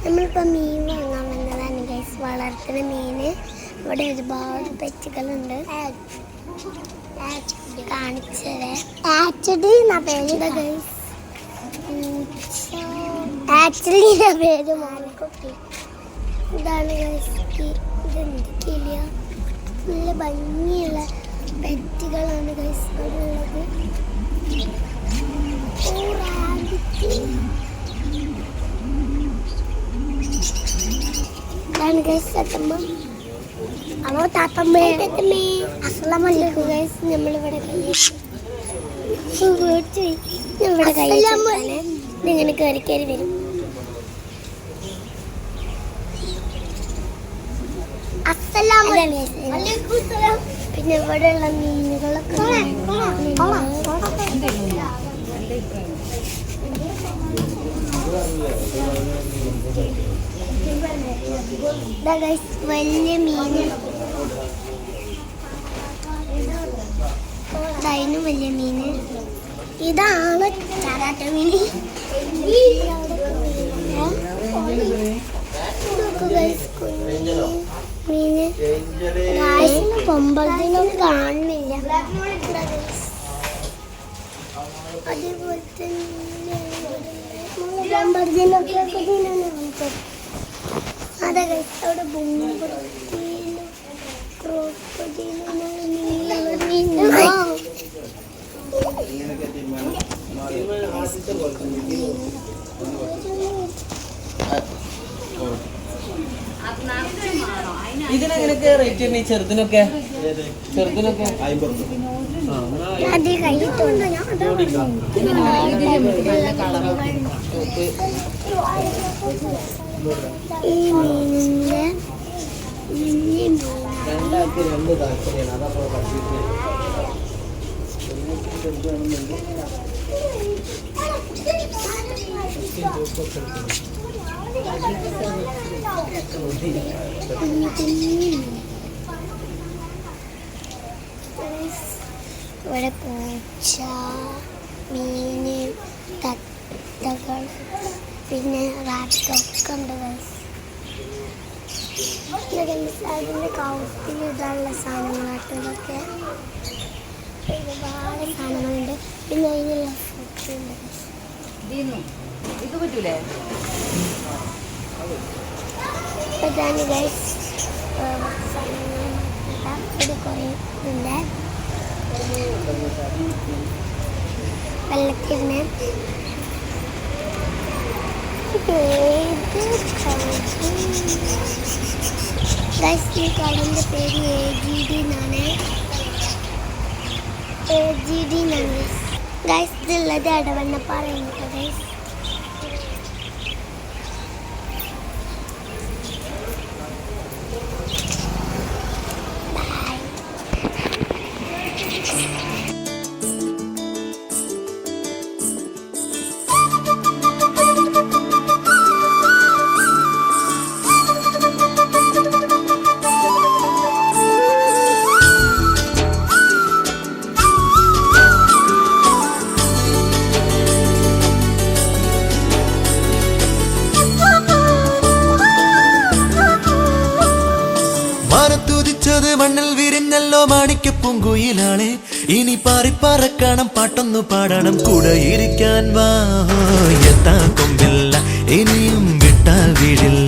നമ്മളിപ്പോൾ മീൻ വാങ്ങാൻ വന്നതാണ് ഗൈസ്. വളർത്തുന്ന മീന് ഇവിടെ ഒരുപാട് പെറ്റുകളുണ്ട്. കാണിച്ചത് ആക്ച്വലി പേര് മാലിക്കുട്ടി. ഇതാണ് ഗൈസ്. ഇതെന്ത് കിളിയ, നല്ല ഭംഗിയുള്ള പെറ്റുകളാണ് ഗൈസ് ഇവിടെ ഉള്ളത്. ഇതാണ് ഗൈസ് തത്തമ്മ. അവ താത്തമ്മേ അസ്സലാമലൈക്കും ഗൈസ്. നമ്മളിവിടെ ഇങ്ങനെ കയറി കയറി വരും. പിന്നെ ഇവിടെയുള്ള മീനുകളൊക്കെ വലിയ മീന്, അതിനും വലിയ മീന്. ഇതാണ് ചാരാട്ട മീന്. മീന് കൊമ്പതിനും കാണുന്നില്ല. അതേപോലെ തന്നെ അതെ ഗൈസ്, അവിടെ ഇതിനെങ്ങനെയൊക്കെ റേറ്റ് തന്നെ? ചെറുതിനൊക്കെ അത് കഴിയിട്ടുണ്ട്. ഈ മീനിന്റെ രണ്ട് താല്പര്യമാണ്. അതപ്പോൾ ഇവിടെ പൂച്ച, മീന്, തത്തകൾ, പിന്നെ റാറ്റൊക്കെ ഉണ്ട്. അതിൻ്റെ കൗത്തിൽ ഇടാനുള്ള സാധനങ്ങളാട്ടതൊക്കെ ഒരുപാട് സാധനങ്ങളുണ്ട്. പിന്നെ അതിനുള്ള ഫുഡ് ഉണ്ട്. ഇത് പറ്റൂലേ? ഇതാണ് ഗൈസ് ഇത് കുറേ ഇതുണ്ട്. വെള്ളത്തിന് ഗൈസ് ഈ കടലിൻ്റെ പേര് AGD എന്നാണ്. ഗൈസ് ഇതുള്ളത് എടവണ്ണപ്പാറയാണ് ഗൈസ്. മണ്ണിൽ വിരിഞ്ഞല്ലോ മാണിക്കപ്പൂങ്കുയിലാളെ, ഇനി പാറിപ്പറക്കണം, പാട്ടൊന്നു പാടണം, കൂടെ ഇരിക്കാൻ വാ. എത്താ കൊമ്പില്ല, ഇനിയും വിട്ടാൽ വീഴില്ല.